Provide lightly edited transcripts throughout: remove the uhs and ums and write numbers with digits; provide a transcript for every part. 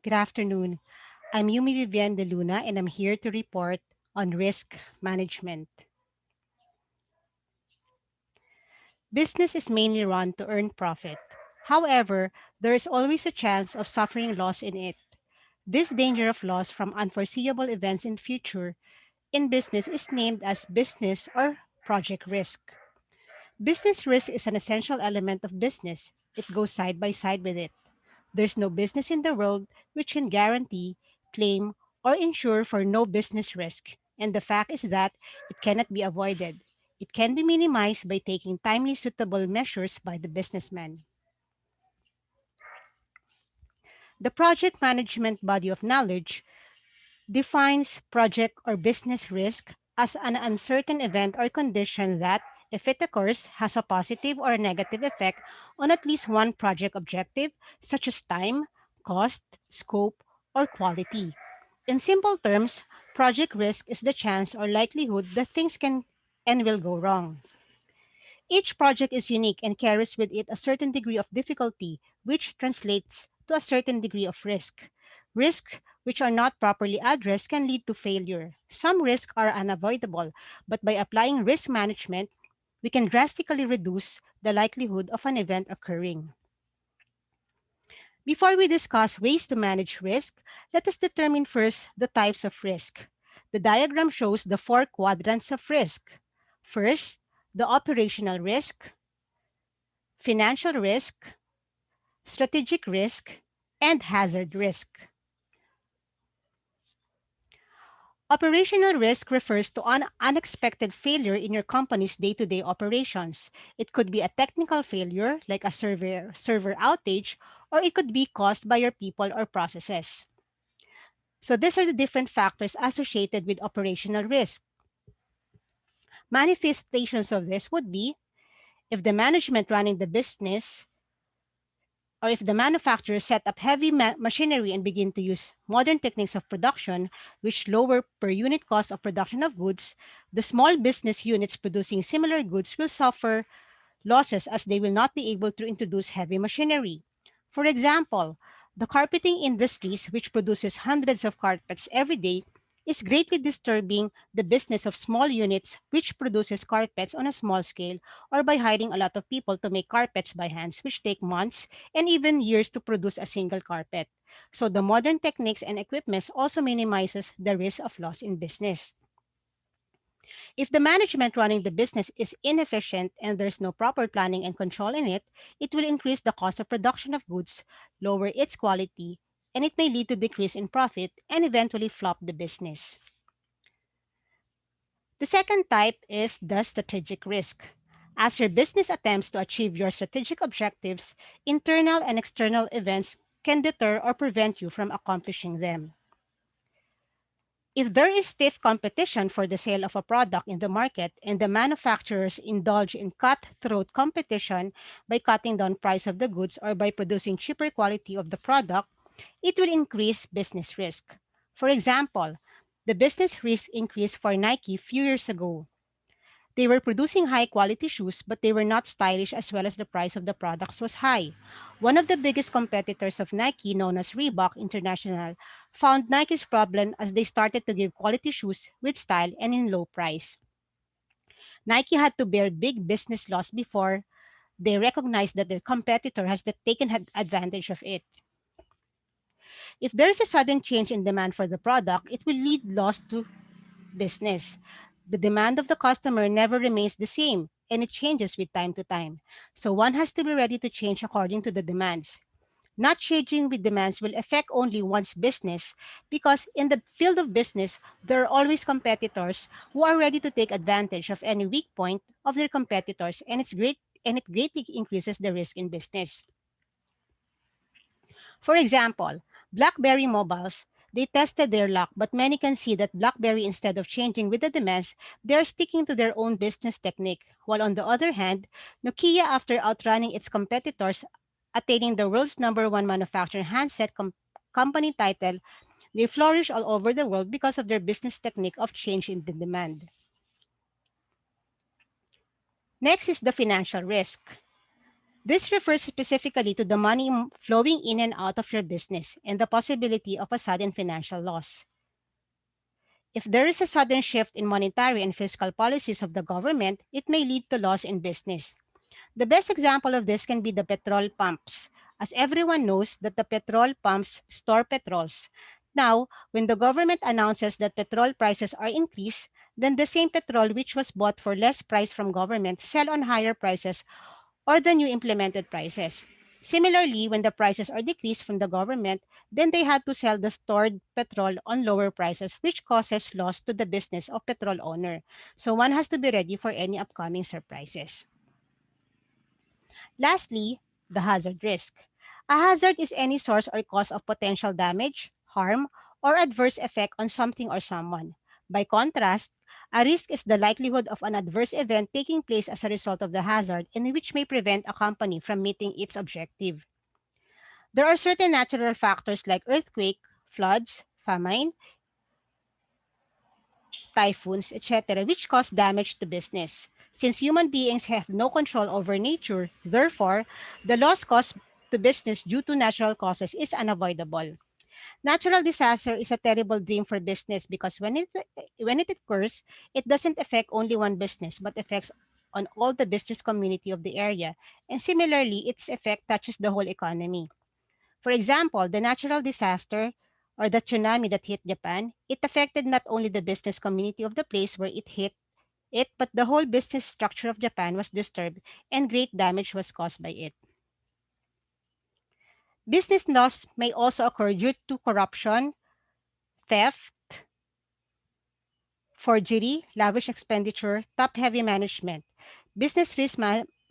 Good afternoon. I'm Yumi Vivian de Luna, and I'm here to report on risk management. Business is mainly run to earn profit. However, there is always a chance of suffering loss in it. This danger of loss from unforeseeable events in future in business is named as business or project risk. Business risk is an essential element of business. It goes side by side with it. There's no business in the world which can guarantee, claim, or insure for no business risk. And the fact is that it cannot be avoided. It can be minimized by taking timely suitable measures by the businessman. The project management body of knowledge defines project or business risk as an uncertain event or condition that, if it occurs, has a positive or negative effect on at least one project objective, such as time, cost, scope, or quality. In simple terms, project risk is the chance or likelihood that things can and will go wrong. Each project is unique and carries with it a certain degree of difficulty, which translates to a certain degree of risk. Risks which are not properly addressed can lead to failure. Some risks are unavoidable, but by applying risk management, we can drastically reduce the likelihood of an event occurring. Before we discuss ways to manage risk, let us determine first the types of risk. The diagram shows the four quadrants of risk. First, the operational risk, financial risk, strategic risk, and hazard risk. Operational risk refers to an unexpected failure in your company's day-to-day operations. It could be a technical failure, like a server outage, or it could be caused by your people or processes. So these are the different factors associated with operational risk. Manifestations of this would be if the management running the business or if the manufacturer set up heavy machinery and begin to use modern techniques of production, which lower per unit cost of production of goods, the small business units producing similar goods will suffer losses as they will not be able to introduce heavy machinery. For example, the carpeting industries, which produces hundreds of carpets every day, is greatly disturbing the business of small units which produces carpets on a small scale or by hiring a lot of people to make carpets by hands which take months and even years to produce a single carpet. So the modern techniques and equipments also minimizes the risk of loss in business. If the management running the business is inefficient and there's no proper planning and control in it, it will increase the cost of production of goods, lower its quality, and it may lead to decrease in profit and eventually flop the business. The second type is the strategic risk. As your business attempts to achieve your strategic objectives, internal and external events can deter or prevent you from accomplishing them. If there is stiff competition for the sale of a product in the market and the manufacturers indulge in cutthroat competition by cutting down price of the goods or by producing cheaper quality of the product, it will increase business risk. For example, the business risk increased for Nike few years ago. They were producing high quality shoes, but they were not stylish as well as the price of the products was high. One of the biggest competitors of Nike, known as Reebok International, found Nike's problem as they started to give quality shoes with style and in low price. Nike had to bear big business loss before they recognized that their competitor has taken advantage of it. If there is a sudden change in demand for the product, it will lead loss to business. The demand of the customer never remains the same and it changes with time to time. So one has to be ready to change according to the demands. Not changing with demands will affect only one's business because in the field of business, there are always competitors who are ready to take advantage of any weak point of their competitors and it greatly increases the risk in business. For example, BlackBerry mobiles, they tested their luck, but many can see that BlackBerry, instead of changing with the demands, they're sticking to their own business technique. While on the other hand, Nokia, after outrunning its competitors, attaining the world's number one manufacturing handset company title, they flourish all over the world because of their business technique of change in the demand. Next is the financial risk. This refers specifically to the money flowing in and out of your business and the possibility of a sudden financial loss. If there is a sudden shift in monetary and fiscal policies of the government, it may lead to loss in business. The best example of this can be the petrol pumps, as everyone knows that the petrol pumps store petrols. Now, when the government announces that petrol prices are increased, then the same petrol which was bought for less price from government sell on higher prices or the new implemented prices. Similarly, when the prices are decreased from the government, then they had to sell the stored petrol on lower prices, which causes loss to the business of petrol owner. So one has to be ready for any upcoming surprises. Lastly, the hazard risk. A hazard is any source or cause of potential damage, harm, or adverse effect on something or someone. By contrast, a risk is the likelihood of an adverse event taking place as a result of the hazard and which may prevent a company from meeting its objective. There are certain natural factors like earthquake, floods, famine, typhoons, etc., which cause damage to business. Since human beings have no control over nature, therefore, the loss caused to business due to natural causes is unavoidable. Natural disaster is a terrible dream for business because when it occurs, it doesn't affect only one business but affects on all the business community of the area. And similarly, its effect touches the whole economy. For example, the natural disaster or the tsunami that hit Japan, it affected not only the business community of the place where it hit it, but the whole business structure of Japan was disturbed and great damage was caused by it. Business loss may also occur due to corruption, theft, forgery, lavish expenditure, top-heavy management. Business risk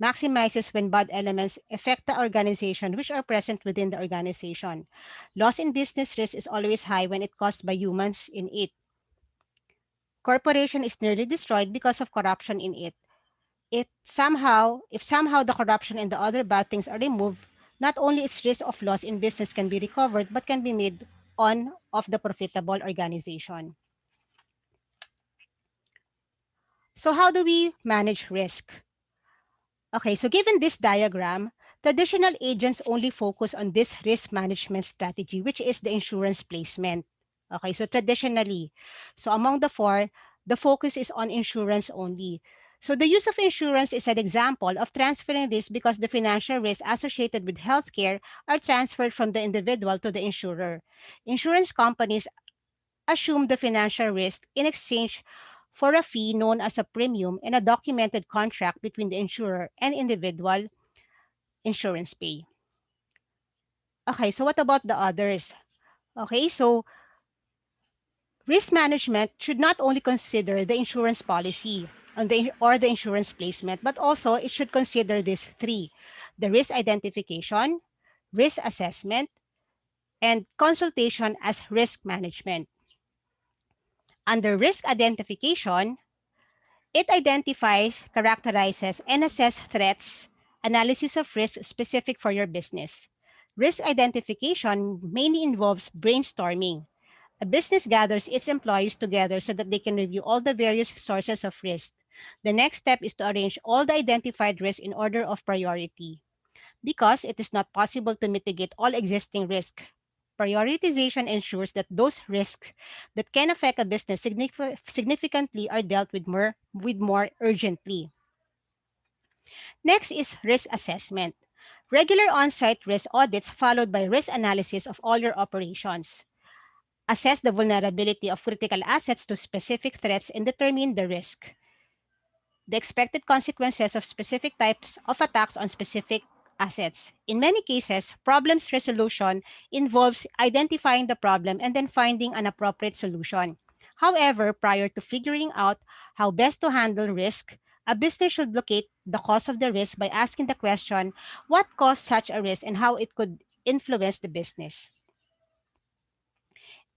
maximizes when bad elements affect the organization which are present within the organization. Loss in business risk is always high when it caused by humans in it. Corporation is nearly destroyed because of corruption in it. If somehow the corruption and the other bad things are removed, not only its risk of loss in business can be recovered, but can be made on of the profitable organization. So how do we manage risk? Okay, so given this diagram, traditional agents only focus on this risk management strategy, which is the insurance placement. Okay, so traditionally, so among the four, the focus is on insurance only. So the use of insurance is an example of transferring risk because the financial risks associated with healthcare are transferred from the individual to the insurer. Insurance companies assume the financial risk in exchange for a fee known as a premium and a documented contract between the insurer and individual insurance pay. Okay, so what about the others? Okay, so risk management should not only consider the insurance policy or the insurance placement, but also it should consider these three: the risk identification, risk assessment, and consultation as risk management. Under risk identification, it identifies, characterizes, and assesses threats, analysis of risk specific for your business. Risk identification mainly involves brainstorming. A business gathers its employees together so that they can review all the various sources of risk. The next step is to arrange all the identified risks in order of priority. Because it is not possible to mitigate all existing risks, prioritization ensures that those risks that can affect a business significantly are dealt with more urgently. Next is risk assessment. Regular on-site risk audits followed by risk analysis of all your operations. Assess the vulnerability of critical assets to specific threats and determine the risk, the expected consequences of specific types of attacks on specific assets. In many cases, problems resolution involves identifying the problem and then finding an appropriate solution. However, prior to figuring out how best to handle risk, a business should locate the cause of the risk by asking the question, what caused such a risk and how it could influence the business?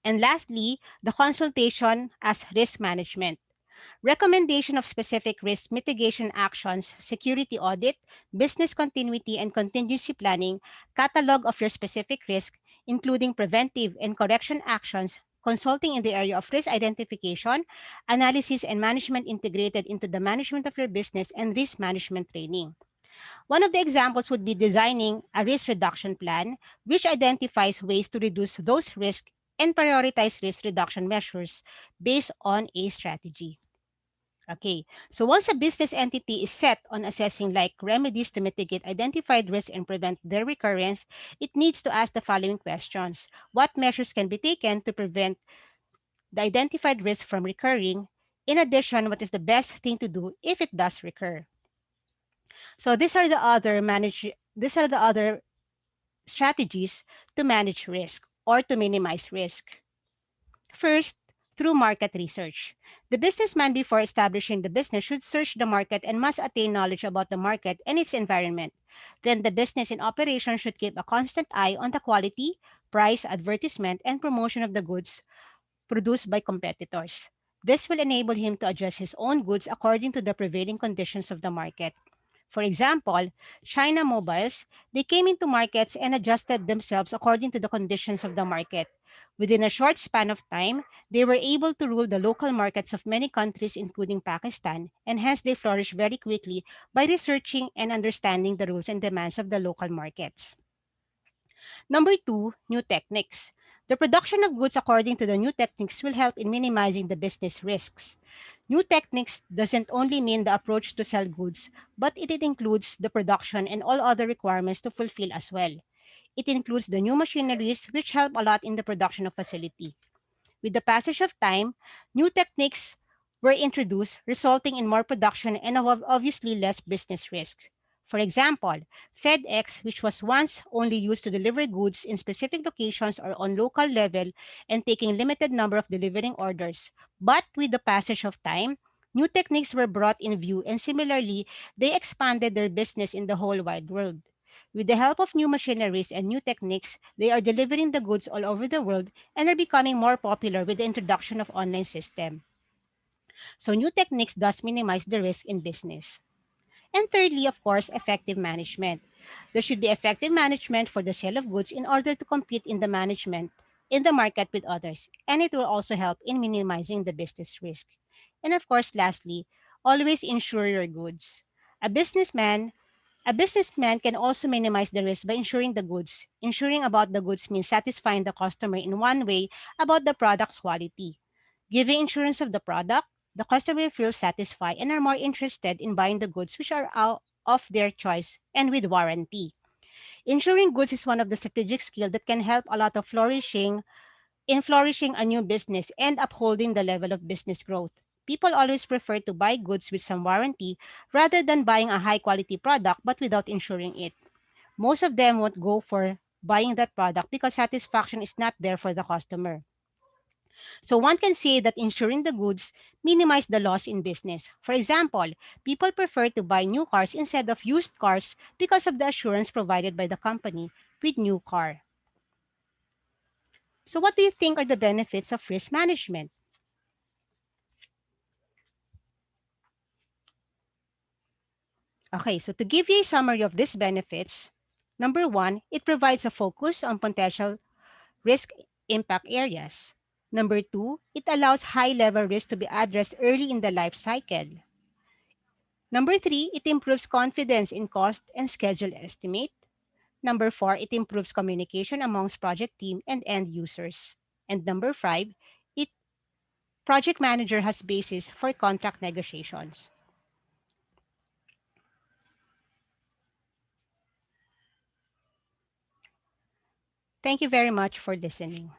And lastly, the consultation as risk management. Recommendation of specific risk mitigation actions, security audit, business continuity and contingency planning, catalog of your specific risk, including preventive and correction actions, consulting in the area of risk identification, analysis and management integrated into the management of your business, and risk management training. One of the examples would be designing a risk reduction plan, which identifies ways to reduce those risks and prioritize risk reduction measures based on a strategy. Okay, so once a business entity is set on assessing like remedies to mitigate identified risks and prevent their recurrence, it needs to ask the following questions. What measures can be taken to prevent the identified risk from recurring? In addition, what is the best thing to do if it does recur? So these are the other strategies to manage risk or to minimize risk. First, through market research. The businessman before establishing the business should search the market and must attain knowledge about the market and its environment. Then the business in operation should keep a constant eye on the quality, price, advertisement, and promotion of the goods produced by competitors. This will enable him to adjust his own goods according to the prevailing conditions of the market. For example, China Mobiles, they came into markets and adjusted themselves according to the conditions of the market. Within a short span of time, they were able to rule the local markets of many countries, including Pakistan, and hence they flourished very quickly by researching and understanding the rules and demands of the local markets. Number two, new techniques. The production of goods according to the new techniques will help in minimizing the business risks. New techniques doesn't only mean the approach to sell goods, but it includes the production and all other requirements to fulfill as well. It includes the new machineries which help a lot in the production of facility. With the passage of time, new techniques were introduced, resulting in more production and obviously less business risk. For example, FedEx, which was once only used to deliver goods in specific locations or on local level and taking limited number of delivering orders. But with the passage of time, new techniques were brought in view and similarly, they expanded their business in the whole wide world. With the help of new machineries and new techniques, they are delivering the goods all over the world and are becoming more popular with the introduction of online system. So new techniques thus minimize the risk in business. And thirdly, of course, effective management. There should be effective management for the sale of goods in order to compete in the management in the market with others, and it will also help in minimizing the business risk. And of course, lastly, always insure your goods. A businessman a businessman can also minimize the risk by insuring the goods. Insuring about the goods means satisfying the customer in one way about the product's quality. Giving insurance of the product, the customer feels satisfied and are more interested in buying the goods which are out of their choice and with warranty. Insuring goods is one of the strategic skills that can help a lot of flourishing a new business and upholding the level of business growth. People always prefer to buy goods with some warranty rather than buying a high quality product but without insuring it. Most of them won't go for buying that product because satisfaction is not there for the customer. So one can say that insuring the goods minimize the loss in business. For example, people prefer to buy new cars instead of used cars because of the assurance provided by the company with new car. So what do you think are the benefits of risk management? Okay, so to give you a summary of these benefits, number one, it provides a focus on potential risk impact areas. Number two, it allows high level risk to be addressed early in the life cycle. Number three, it improves confidence in cost and schedule estimate. Number four, it improves communication amongst project team and end users. And number five, it project manager has basis for contract negotiations. Thank you very much for listening.